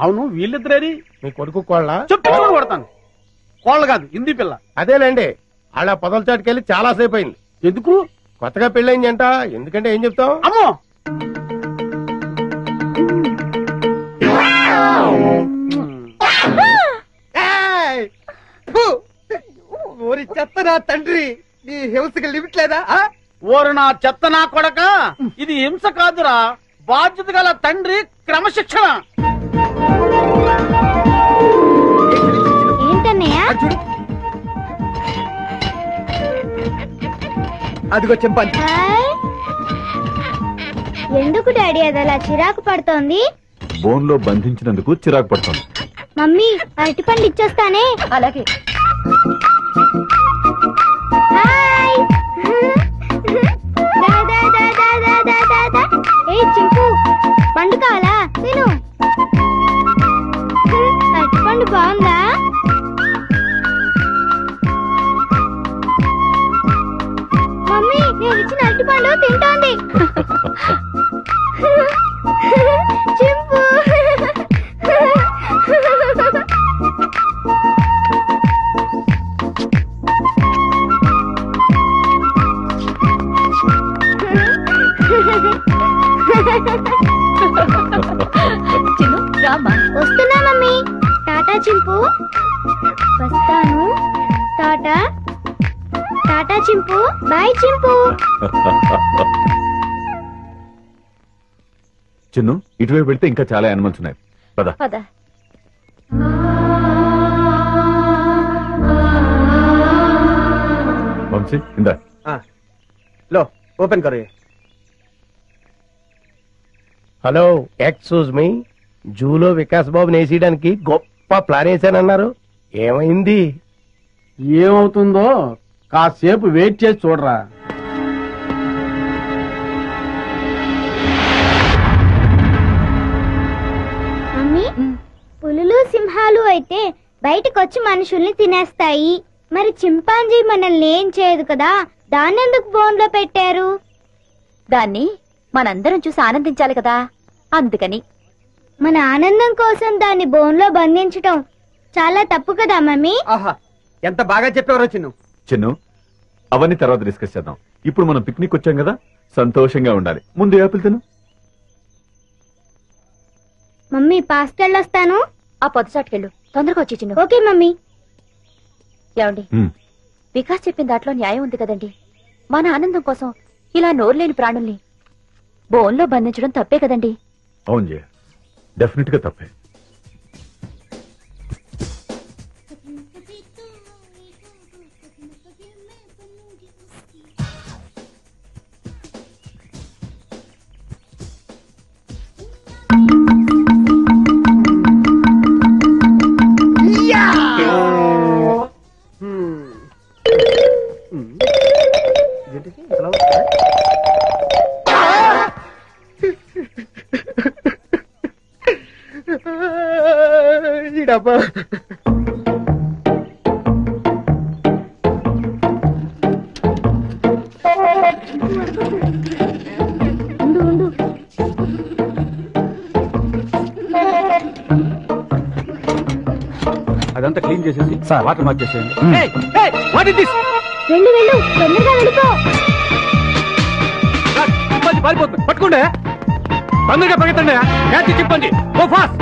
అవును, వీళ్ళిద్దరేరి? మీ కొడుకు కోళ్ళ? చెప్పు కొడతాను. కోళ్ళ కాదు, హిందీ పిల్ల. అదేలేండి, ఆడ పొదల చాటుకెళ్ళి చాలా సేపు అయింది. ఎందుకు? కొత్తగా పెళ్ళయింది అంట. ఎందుకంటే ఏం చెప్తాం? అమ్మో, ఊరి చెత్త నా తండ్రి, నీ హింసకి లిమిట్ లేదా? ఓరు నా చెత్త నా కొడక, ఇది హింస కాదురా, బాధ్యత గల తండ్రి క్రమశిక్షణ. ఏంటన్నయ్యా? అదిగో చెంపాలి. ఎందుకు డాడీ అది అలా చిరాకు పడుతోంది? బోన్ లో బంధించినందుకు చిరాకు పడుతోంది. మమ్మీ అరటిపండు ఇచ్చేస్తానే. అలాగే. హాయ్. ఏ చింపు, పండు కావాలా? తిను. అరటిపండు బాగుందా? మమ్మీ నేను ఇచ్చిన అరటిపండు తింటోంది. చింపు. చిన్ను రామ్మా. వస్తున్నా మమ్మీ. టాటా చింపు. వస్తాను. టాటా. టాటా చింపు. బాయ్ చింపు. చిన్ను, ఇటువైపు వెళ్తే ఇంకా చాలా యానిమల్స్ ఉన్నాయి. పద పద. వంశీ, ఇందా लो ओपन करो ये. Hello, excuse me. జూలో వికాస్ బాబుని వేసేయడానికి గొప్ప ప్లాన్ వేసానన్నారు. ఏమైంది? ఏమవుతుందో కాసేపు వెయిట్ చేసి చూడరా. మమ్మీ, పులులు సింహాలు అయితే బయటకొచ్చి మనుషుల్ని తినేస్తాయి. మరి చింపాంజీ మనల్ని ఏం చేయదు కదా, దాన్నెందుకు బోన్లో పెట్టారు? దాన్ని మనందరం చూసి ఆనందించాలి కదా, అందుకని. మన ఆనందం కోసం దాన్ని బోన్లో బంధించటం చాలా తప్పు కదా మమ్మీ? ఆహా, ఎంత బాగా చెప్పారో చిన్ను. చిన్ను, అవన్నీ తర్వాత డిస్కస్ చేద్దాం. ఇప్పుడు మనం పిక్నిక్ వచ్చాం కదా, సంతోషంగా ఉండాలి. ముందు యాపిల్ తిను. మమ్మీ పాస్కెళ్ళొస్తాను. ఆ పొద్దుచాటుకెళ్ళు, తొందరగా వచ్చి చిన్ను. Okay mummy. ఏమండి, వికాస్ చెప్పిన దాంట్లో న్యాయం ఉంది కదండి. మన ఆనందం కోసం ఇలా నోరులేని ప్రాణుల్ని బోన్లో బంధించడం తప్పే కదండి. అవును జయ, డెఫినెట్ గా తప్పే. డబ్బా అదంతా క్లీన్ చేసేసి వాటర్ మార్చేసేయండి. వెళ్ళు వెళ్ళు, తొందరగా వెళ్ళిపో. పారిపోతుంది, పట్టుకోండి. తొందరగా పరిగెత్తండి. క్యాచ్ చెప్పండి. Go fast.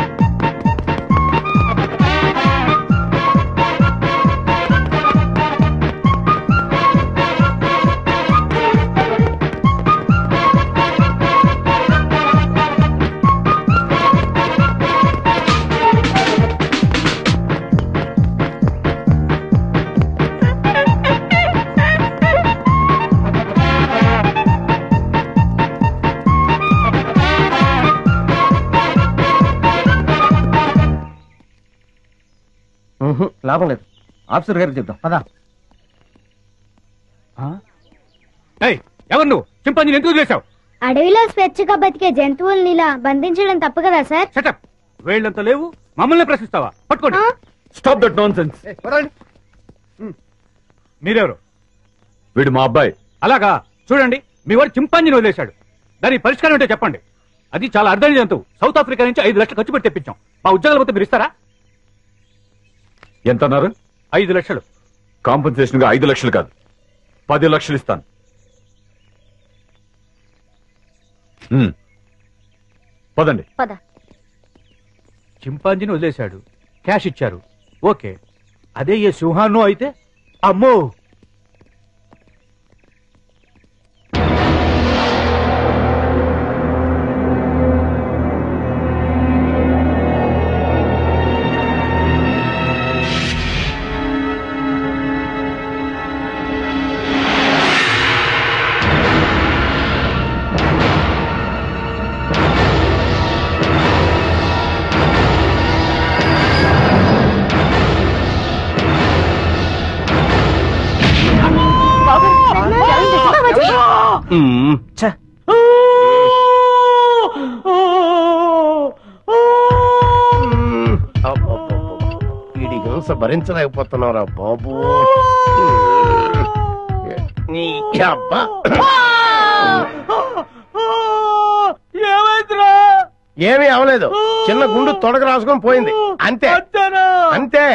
లాభం లేదు, ఆఫీసర్ గారికి చెప్తాం పదా. ఎవరు నువ్వు? చింపాంజీని ఎందుకు చేశావు? అడవిలో స్వేచ్ఛగా బతికే జంతువుల్ని ఇలా బంధించడం తప్పు కదా సార్? సెటప్. వేళ్ళంతా లేవు, మమ్మల్ని ప్రశ్నిస్తావా? పట్టుకోండి. Stop that non sense. మీరెవరు? వీడు మా అబ్బాయి. అలాగా, చూడండి, మీ వాడు చింపాంజీని వదిలేశాడు. దానికి పరిష్కారం ఏంటో చెప్పండి. అది చాలా అర్థం జంతువు. సౌత్ ఆఫ్రికా నుంచి 5 లక్షలు ఖర్చు పెట్టి తెప్పించాం. మా ఉద్యోగాల మొత్తం మీరు ఇస్తారా? ఎంత అన్నారు? 5 లక్షలు. కాంపెన్సేషన్ గా 5 లక్షలు కాదు, 10 లక్షలు ఇస్తాను. పదండి. పద. చింపాంజీని వదిలేశాడు, క్యాష్ ఇచ్చారు, ఓకే. అదే ఏ సింహాన్నో అయితే అమ్మో. వీడి హింస భరించలేకపోతున్నారా బాబు. ఏమీ అవలేదు, చిన్న గుండు తొడగ రాసుకొని పోయింది అంతే అంతే.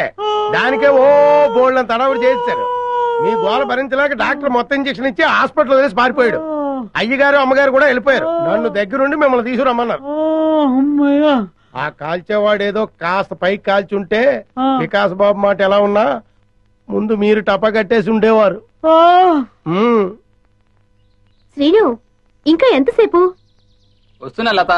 దానికే ఓ బోల్డ్ తడవుడు చేస్తారు. మీ గోల భరించలేక డాక్టర్ మొత్తం ఇంజక్షన్ ఇచ్చి హాస్పిటల్ వదిలేసి పారిపోయాడు. అయ్యగారు అమ్మగారు కూడా వెళ్ళిపోయారు. నన్ను దగ్గరుండి మిమ్మల్ని తీసుకురమ్మన్నారు. ఆ కాల్చేవాడేదో కాస్త పైకి కాల్చుంటే వికాస్ బాబు మాట ఎలా ఉన్నా ముందు మీరు టపా కట్టేసి ఉండేవారు. శ్రీను, ఇంకా ఎంతసేపు? వస్తున్నా లత.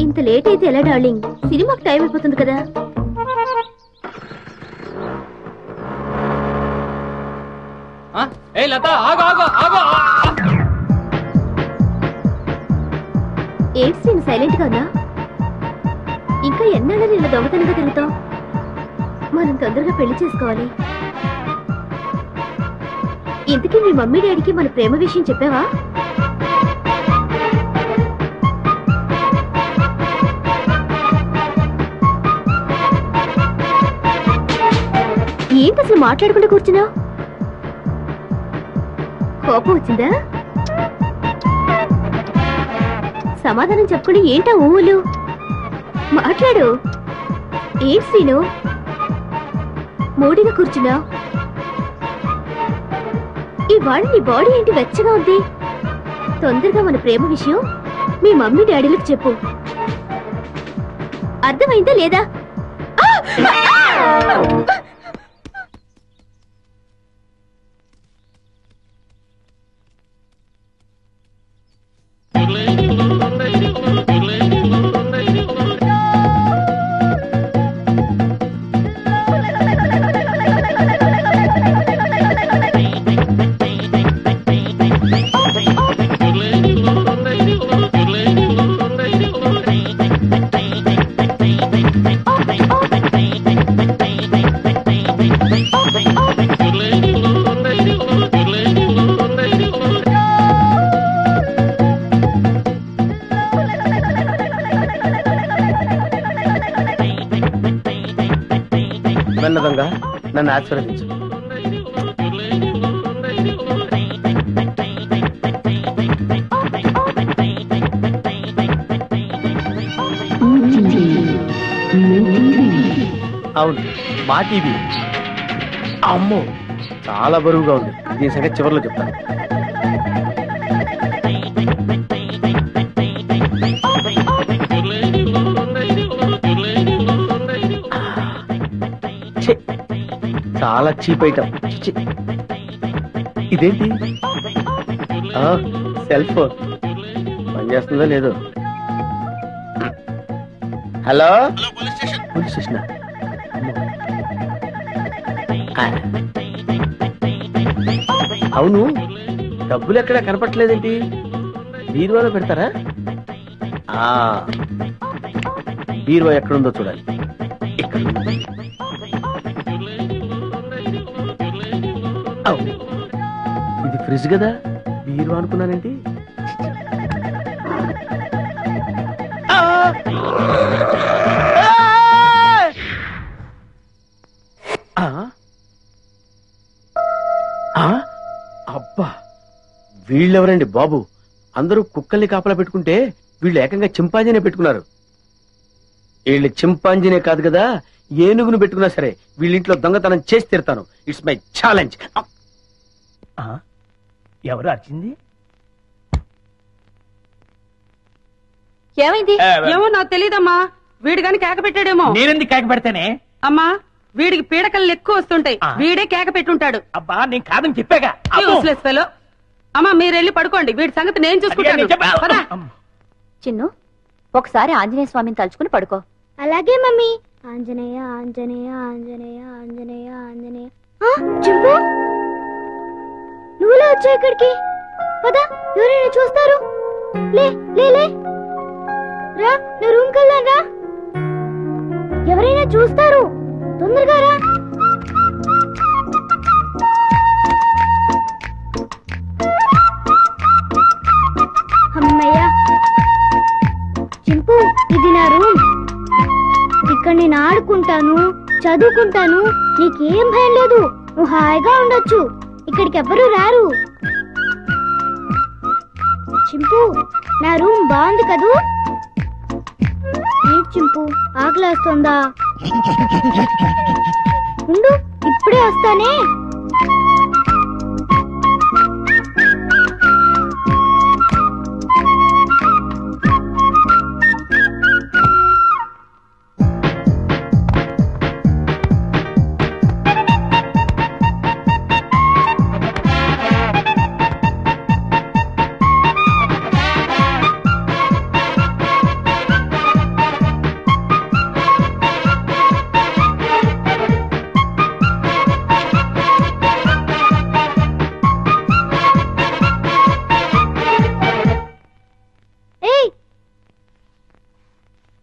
ఇంత లేట్ అయితే ఎలా డార్లింగ్? సినిమాకి టైం అయిపోతుంది కదా. ఏ లత, ఆగు ఆగు ఆగు. ఏంటి శ్రీను సైలెంట్ గా ఉన్నా? ఇంకా ఎన్నాళ్ళని ఇలా దొంగతనంగా తిరుగుతావు? మనం తొందరగా పెళ్లి చేసుకోవాలి. ఇంతకీ మీ మమ్మీ డాడీకి మన ప్రేమ విషయం చెప్పావా? ఏంటి అసలు మాట్లాడకుండా కూర్చున్నావు? కోపం వచ్చిందా? సమాధానం చెప్పుకుని ఏంటా ఊళ్ళు? మాట్లాడు. ఏంటి శ్రీను మూడిగా కూర్చున్నావు? ఇవాళ నీ బాడీ ఏంటి వెచ్చగా ఉంది? తొందరగా మన ప్రేమ విషయం మీ మమ్మీ డాడీలకు చెప్పు. అర్థమైందా లేదా? మెల్లదంగా నన్ను ఆశీర్వదించు. అవును, మా టీవీ. అమ్మో, చాలా బరువుగా ఉంది. దీని సంగతి చివరిలో చెప్తాను. చాలా చీప్ ఐటమ్. ఇదేంటి? సెల్ ఫోన్ పనిచేస్తుందో లేదో. Hello, police station. అవును, డబ్బులు ఎక్కడ కనపట్లేదేంటి? బీరువాలో పెడతారా? బీరువా ఎక్కడుందో చూడాలి. ఇక్కడ. ఇది ఫ్రిడ్జ్ కదా, బీరువా అనుకున్నానేంటి? అబ్బా, వీళ్ళెవరండి బాబు? అందరూ కుక్కల్ని కాపలా పెట్టుకుంటే వీళ్ళు ఏకంగా చింపాంజీనే పెట్టుకున్నారు. వీళ్ళు చింపాంజీనే కాదు కదా, ఏనుగును పెట్టుకున్నా సరే వీళ్ళింట్లో దొంగతనం చేసి తీరుతాను. It's my challenge. ఎవరు అర్చింది? ఏమైంది? ఏమో నాకు తెలియదమ్మా. వీడు గాని కేక పెట్టాడేమో. నేనెందుకు కేక పెడతానే? అమ్మా, వీడికి పీడకలు ఎక్కువ వస్తుంటాయి. వీడే కేక పెట్టుంటాడు. అబ్బా, నేను కాదని చెప్పాగా. Useless fellow. అమ్మా, మీరెళ్ళి పడుకోండి. వీడి సంగతి నేను చూసుకుంటాను. పద. చిన్ను, ఒకసారి ఆంజనేయ స్వామిని తలుచుకుని పడుకో. అలాగే మమ్మీ. ఆంజనేయ ఆంజనేయ ఆంజనేయ ఆంజనేయ ఆంజనేయ. చింపు, నువ్వులే వచ్చా ఇక్కడికి. పద, ఎవరైనా చూస్తారు. లే లే లే రా, నా రూమ్ కెళ్దాం రా. ఎవరైనా చూస్తారు, తొందరగా రా. అమ్మయ్యా. చింపు, ఇది నా రూమ్. ఇక్కడ నేను ఆడుకుంటాను, చదువుకుంటాను. నీకేం భయం లేదు. నువ్వు హాయిగా ఉండొచ్చు. ఇక్కడికి ఎవ్వరూ రారు. చింపు, నా రూమ్ బాగుంది కదూ? ఏంటి చింపు, ఆకలేస్తుందా? ఉండు, ఇప్పుడే వస్తానే.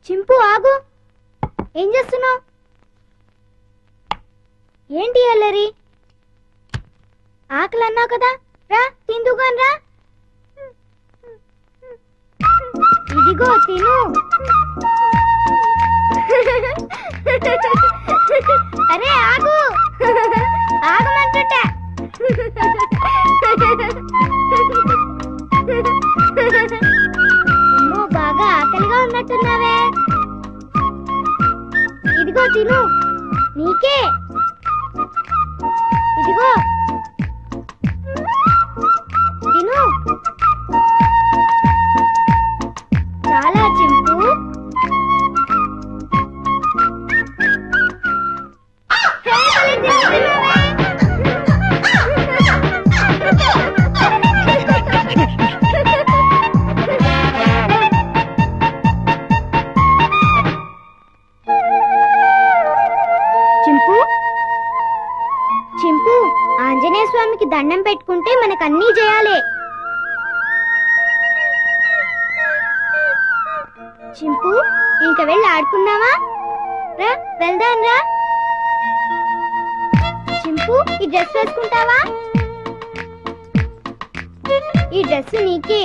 చింపు, ఆగు. ఏం చేస్తున్నావు? ఏంటి అల్లరి? ఆకలి అన్నావు కదా, రా తిందుగాని రా. ఇదిగో తిను. అరే ఆగు, ఆగమంటుంటా. అమ్మో, బాగా ఆకలిగా ఉన్నట్టున్నావే. ఇదిగో తిను, నీకే. ఇదిగో తిను. చాలా చింపు. చింపు, చింపు, ఆంజనేయ స్వామికి దండం పెట్టుకుంటే మనకన్నీ చేయాలి. చింపు, ఇంక వెళ్ళి ఆడుకుందామా? రా, వెళ్దాం రా. చింపు, ఈ డ్రెస్ వేసుకుంటావా? ఈ డ్రెస్ నీకే.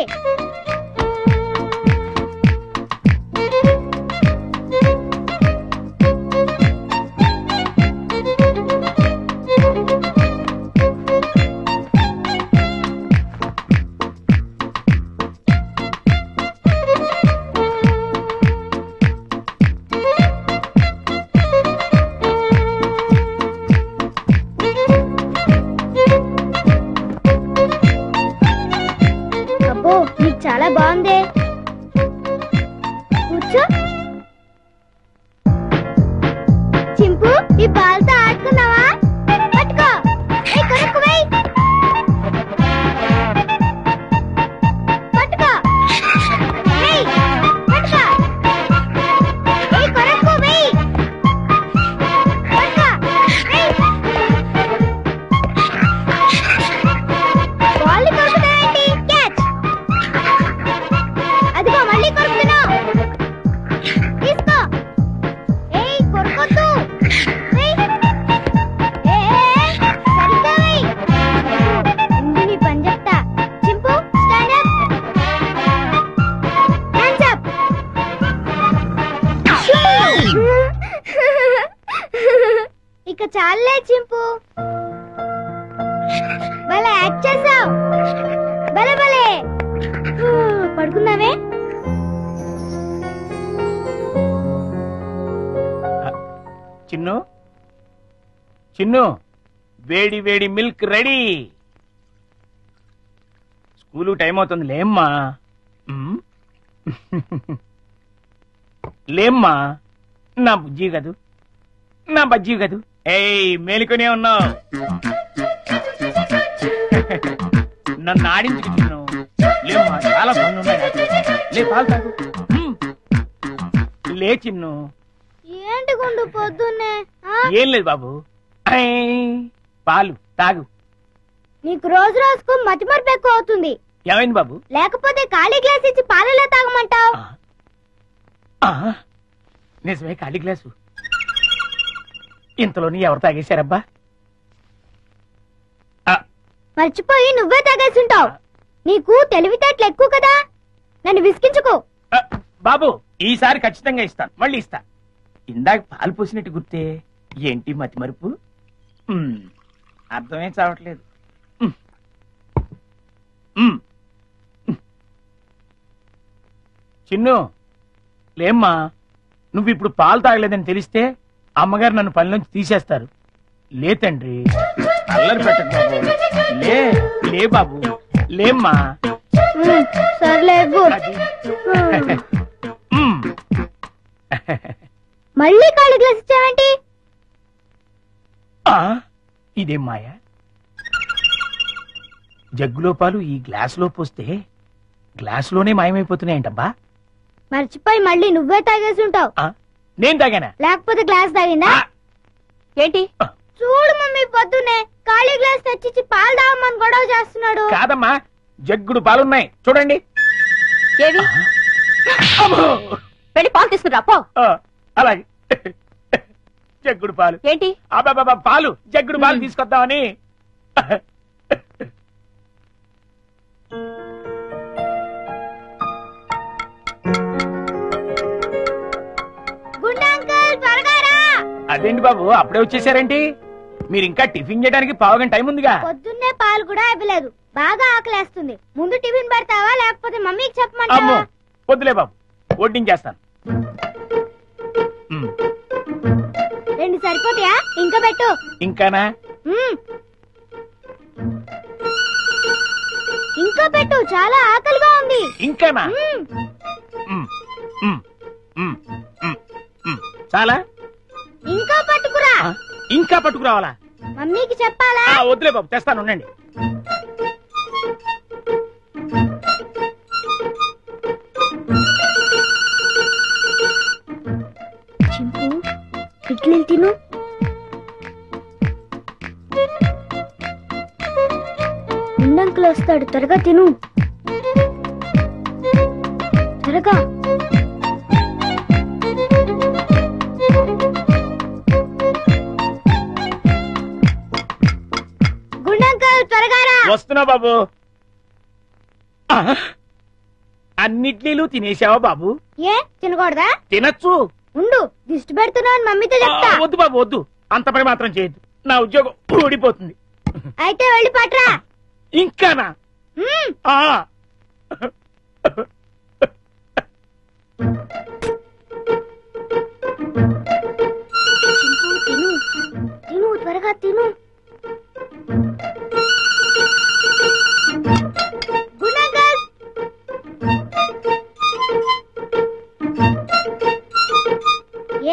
అబ్బో, నీకు చాలా బాగుందే. కూర్చో. చింపు, ఈ బాల్తో ఆడుకున్నావా? పట్టుకో. కొరకు వెయ్యి. పట్టుకో. వెయ్యి. పట్టుకో. కొరకు వెయ్యి. పట్టుకో. వెయ్యి. బాల్ కొరుకుతావేంటి? క్యాచ్. అదిగో మళ్ళీ కొరుకుతున్నావు. తీసుకో. కొరకొద్దు. సరిగ్గా వెయ్యి. చాలే చింపు. భలే యాక్ట్ చేసావు. భలే భలే. పడుకుందామే. చిన్ను చిన్ను, వేడి వేడి మిల్క్ రెడీ. స్కూలు టైం అవుతుంది, లేమ్మా. లేమ్మా, నా బుజ్జి కదూ, నా బజ్జీ కదూ. ఏయ్, మేలుకునే ఉన్నావు. నన్ను ఆడించుకు చిన్ను. లేమ్మా, చాలా పనులు ఉన్నాయి నాకు. లే, పాలు తాగు. లే చిన్ను. ఏంటి గుండు పొద్దున్నే? ఏం లేదు బాబు, పాలు తాగు. నీకు రోజు రోజుకు మతిమరుపు ఎక్కువ అవుతుంది. ఏమైంది బాబు? లేకపోతే ఖాళీ గ్లాస్ ఇచ్చి పాలలో తాగమంటావు. నిజమే, ఖాళీ గ్లాసు. ఇంతలోని ఎవరు తాగేశారబ్బా? మర్చిపోయి నువ్వే తాగేసుంటావు. నీకు తెలివితేటలు ఎక్కువ కదా, నన్ను విసిగించుకో. బాబు, ఈసారి ఖచ్చితంగా ఇస్తాను, మళ్ళీ ఇస్తా. ఇందాక పాలు పోసినట్టు గుర్తే. ఏంటి మతి మరుపు? అర్థమే చావట్లేదు. చిన్ను, లేమ్మా. నువ్వు ఇప్పుడు పాలు తాగలేదని తెలిస్తే అమ్మగారు నన్ను పనిలోంచి తీసేస్తారు. లే తండ్రి, అల్లరి పెట్టకు బాబు. లే లే బాబు, లేమ్మా. సర్లే. మళ్ళీ ఖాళీ గ్లాస్ ఇచ్చావేంటి? ఇదేం మాయా? జగ్గులో పాలు ఈ గ్లాసులో పోస్తే గ్లాసులోనే మాయమైపోతున్నాయంటబ్బా. మర్చిపోయి మళ్ళీ నువ్వే తాగేసుంటావు. నేను తాగానా? లేకపోతే గ్లాస్ తాగిందా? ఏంటి? చూడు మమ్మీ, పొద్దున్నే ఖాళీ గ్లాస్ తెచ్చిచ్చి పాలు తాగమని గొడవ చేస్తున్నాడు. కాదమ్మా, జగ్గుడు పాలున్నాయి చూడండి. ఏవి? వెళ్ళి పాలు తీసుకురా పో. అలాగే. జగ్గుడు పాలు ఏంటి? అబ్బాబా, పాలు, జగ్గుడు పాలు తీసుకొద్దామని. అదేంటి బాబు, అప్పుడే వచ్చేసారేంటి? మీరు ఇంకా టిఫిన్ చేయడానికి పావుగంట టైం ఉందిగా. పొద్దున్నే పాలు కూడా ఇవ్వలేదు. బాగా ఆకలేస్తుంది. ముందు టిఫిన్ పెడతావా లేకపోతే మమ్మీకి చెప్పమంటావా? వద్దులే బాబు, వడ్డించేస్తాను. 2 సరిపోతాయా? ఇంకా పెట్టు. ఇంకానా? ఇంకా పెట్టు, చాలా ఆకలిగా ఉంది. ఇంకానా? చాలా? ఇంకా పట్టుకురా. ఇంకా పట్టుకురావాలా? మమ్మీకి చెప్పాలా? వద్దులే బాబు, తెస్తాను, ఉండండి. చింపు, ఇడ్లీలు తిను. ఉండంకులు వస్తాడు, త్వరగా తిను. త్వరగా. వస్తున్నా బాబు. అన్నిట్లీలు తినేసావా బాబు? ఏ తినకూడదా? తినచ్చు. ఉండు, దిష్టి పెడుతున్నావు అని మమ్మీతో చెప్తా. వద్దు బాబు, వద్దు. అంత పని మాత్రం చేయొద్దు, నా ఉద్యోగం ఊడిపోతుంది. అయితే వెళ్ళి పట్రా. ఇంకానా? తిను తిను, త్వరగా తిను.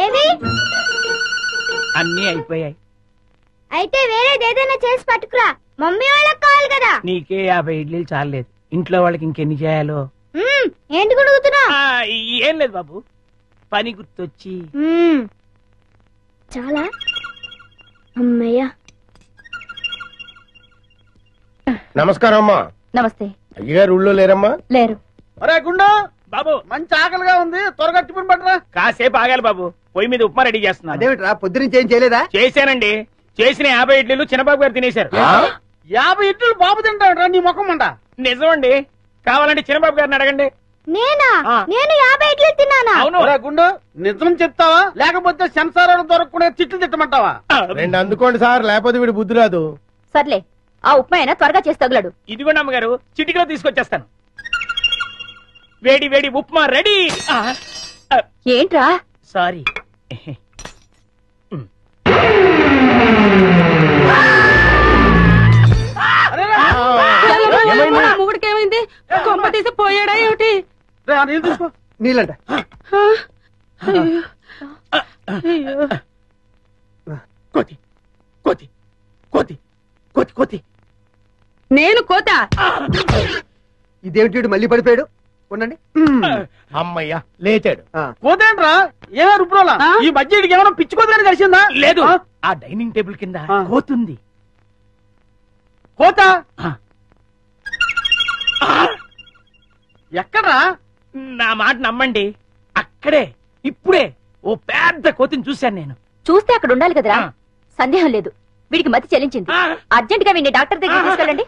ఏవి? అన్నీ అయిపోయాయి. అయితే వేరేదేదైనా చేసి పట్టుకురా, మమ్మీ వాళ్ళకి కావాలి కదా. నీకే 50 ఇడ్లీలు చాలేదు, ఇంట్లో వాళ్ళకి ఇంకెన్ని చేయాలో. ఏంటి గుడుగుతున్నా? ఏం లేదు బాబు, పని గుర్తొచ్చి. చాలా. అమ్మయ్యా. నమస్కారం అమ్మా. నమస్తే. అయ్యగారు ఊళ్ళో లేరమ్మా? లేరు. గుండు బాబు, మంచి ఆకలిగా ఉంది, త్వరగా టిఫిన్ పట్టరా. కాసేపు ఆగాలి బాబు, పొయ్యి మీద ఉప్మా రెడీ చేస్తున్నా. అదేమిట్రా, పొద్దునుంచి ఏం చేయలేదా? చేశానండి. చేసిన 50 ఇడ్లీలు చిన్నబాబు గారు తినేశారు. 50 ఇడ్లీలు బాబు తింటాడురా, నీ ముఖం అంట. నిజమండి, కావాలంటే చిన్నబాబు గారిని అడగండి. నేనా? నేను 50 ఇడ్లీలు తిన్నానా? గుండు నిజం చెప్తావా లేకపోతే సెన్సార్ దొరకకుండా తిట్లు తిట్టమంటావా? రెండు అందుకోండి సార్, లేకపోతే వీడు బుద్ధి రాదు. సర్లే, ఆ ఉప్మా అయినా త్వరగా చేసి తగలడు. ఇదిగోండి అమ్మగారు, చిటికలో తీసుకొచ్చేస్తాను. వేడి వేడి ఉప్మా రెడీ. ఏంట్రా? సారీ. మొగుడికి ఏమైంది? కొంప తీసి పోయాడా ఏమిటి? తీసుకో నీళ్ళంట. కోతి కోతి కోతి కోతి కోతి. నేను కోత. ఇదేమిటి మళ్ళీ పడిపోయాడు? ఉండండి. అమ్మయ్యా లేచాడు. కోతేంట్రా? ఏమో రుబ్రోలా ఈ మధ్య ఇడికి ఏమైనా పిచ్చి కోతని కలిసిందా? లేదు, ఆ డైనింగ్ టేబుల్ కింద కోతుంది. కోత ఎక్కడ్రా? నా మాట నమ్మండి, అక్కడే ఇప్పుడే ఓ పెద్ద కోతిని చూశాను నేను. చూస్తే అక్కడ ఉండాలి కదరా. సందేహం లేదు, వీడికి మతి చెల్లించింది. అర్జెంట్ గా వీడిని డాక్టర్ దగ్గర తీసుకెళ్ళండి.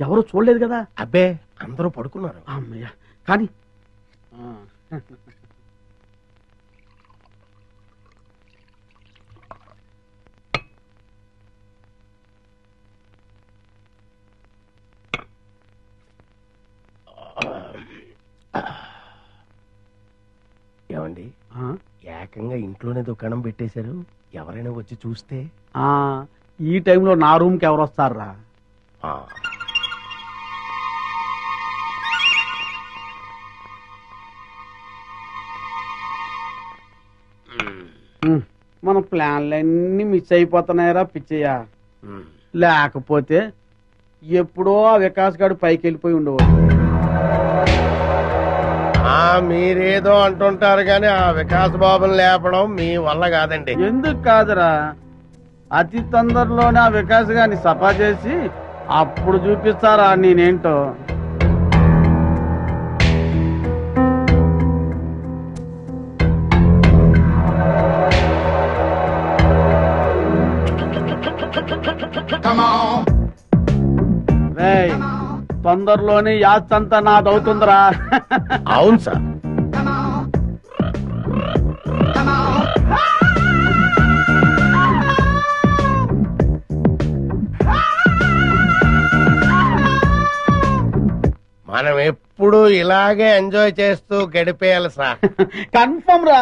ఎవరు చూడలేదు కదా? అబ్బే అందరూ పడుకున్నారు. అమ్మయ్య కానీ ఏమండి, ఏకంగా ఇంట్లోనే దుకాణం పెట్టేశారు. ఎవరైనా వచ్చి చూస్తే? ఈ టైంలో నా రూమ్ కి ఎవరు వస్తారా? మన ప్లాన్లన్నీ మిస్ అయిపోతున్నాయరా పిచ్చయ్యా. లేకపోతే ఎప్పుడో ఆ వికాస్ గారు పైకి వెళ్ళిపోయి ఉండేవాడు. మీరేదో అంటుంటారు గాని ఆ వికాస్ బాబుని లేపడం మీ వల్ల కాదండి. ఎందుకు కాదురా, అతి తొందరలోనే ఆ వికాస్ గారిని సఫా చేసి అప్పుడు చూపిస్తారా నేనేంటో. తొందరలోనే యాత్రంతా నాదవుతుందిరా. అవును సార్. మనం ఎప్పుడు ఇలాగే ఎంజాయ్ చేస్తూ గడిపేయాలి సార్. కన్ఫర్మ్ రా.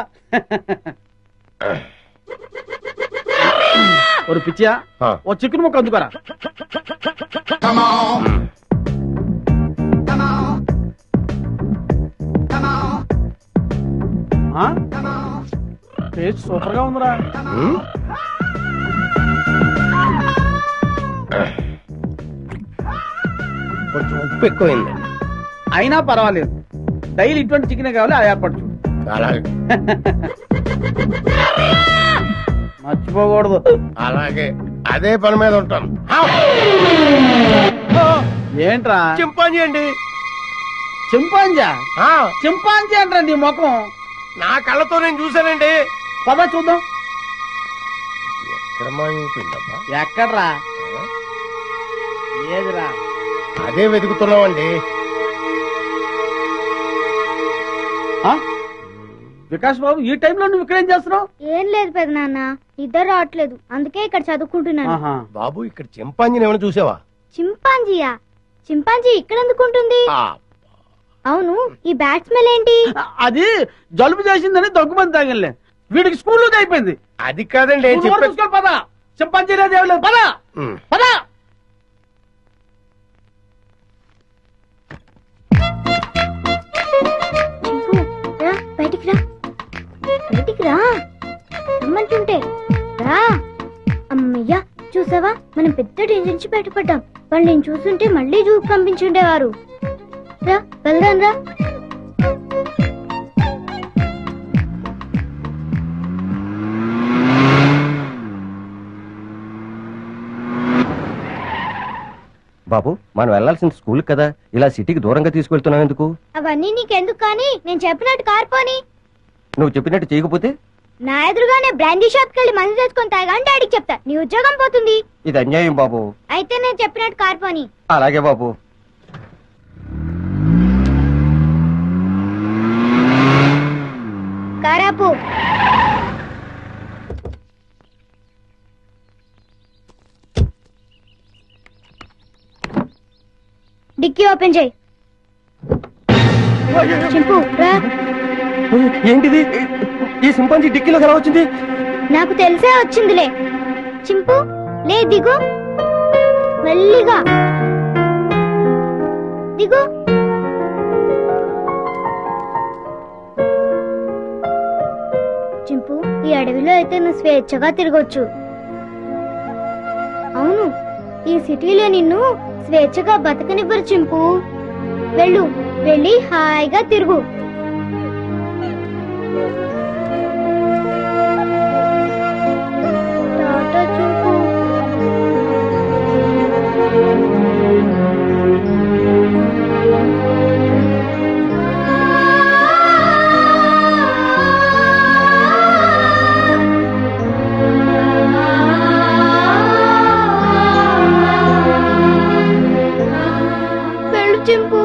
ఒక పిచ్చియా, ఓ చికెన్ ముక్క అందుకోరా. టేస్ట్ సూపర్ గా ఉందిరా. కొంచెం ఉప్పు ఎక్కువైంది. అయినా పర్వాలేదు, డైలీ ఇటువంటి చికెన్ కావాలి. ఆ ఏర్పాటు చూడు. అలాగే మర్చిపోకూడదు. అలాగే అదే పని మీద ఉంటాను. ఏంట్రా? చింపాంజీ అండి. చింపాంజా? చింపాంజీ అంటారా నీ ముఖం? నా కళ్ళతో నేను చూశానండి. పద చూద్దాం. ఎక్కడ్రా? ఏదిరా? అదే వెతుకుతున్నామండి. వికాస్ బాబు, ఈ టైంలో నువ్వు ఇక్కడ ఏం చేస్తున్నావు? ఏం లేదు పెదనాన్న, నిద్ర రావట్లేదు, అందుకే ఇక్కడ చదువుకుంటున్నాను. బాబు, ఇక్కడ చింపాంజీని ఏమైనా చూసావా? చింపాంజీయా? చింపాంజీ ఇక్కడ ఎందుకుంటుంది? అవును, ఈ బ్యాట్ స్మెల్ ఏంటి? అది జలుబు చేసిందని దగ్గుమంది తాగలే. వీడికి స్కూల్లో అయిపోయింది. అది కాదండి. పద, చింపాంజీ లేదు. పద పద. బయటికి రా, బయటికి రా రమ్మంటుంటే రా. అమ్మయ్యా, చూసావా, మనం పెద్ద డేంజర్ నుంచి బయటపడ్డాం. వాళ్ళు నేను చూస్తుంటే మళ్ళీ జూకు పంపించుండేవారు. రా వెళ్దాం రా. బాబు, మనం వెళ్లాల్సిన స్కూల్ కదా, ఇలా సిటీకి దూరంగా తీసుకెళ్తున్నావు ఎందుకు? అవన్నీ నీకెందుకు కానీ, నేను చెప్పినట్టు కార్పోని. నువ్వు చెప్పినట్టు చేయకపోతే నా ఎదురుగానే బ్రాండీ షాప్ కి వెళ్ళి మందు తెచ్చుకొని తాగాని డాడీకి చెప్తా నీ ఉద్యోగం పోతుంది. ఇది అన్యాయం బాబు. అయితే నేను చెప్పినట్టు కార్ పోని. అలాగే బాబు. కారాపు. డిక్కీ ఓపెన్ చేయి. చింపు రా. ఏంటిది? ఈ సింపాంజీ డిక్కీలోకి ఎలా వచ్చింది? నాకు తెలిసే వచ్చిందిలే. చింపు లే, దిగు. మెల్లిగా దిగు. చింపు, ఈ అడవిలో అయితే నువ్వు స్వేచ్ఛగా తిరగొచ్చు. అవును, ఈ సిటీలో నిన్ను స్వేచ్ఛగా బతకనివ్వరు చింపు. వెళ్ళు, వెళ్ళి హాయిగా తిరుగు. టాటా చింపు. వెళ్ళు చింపు.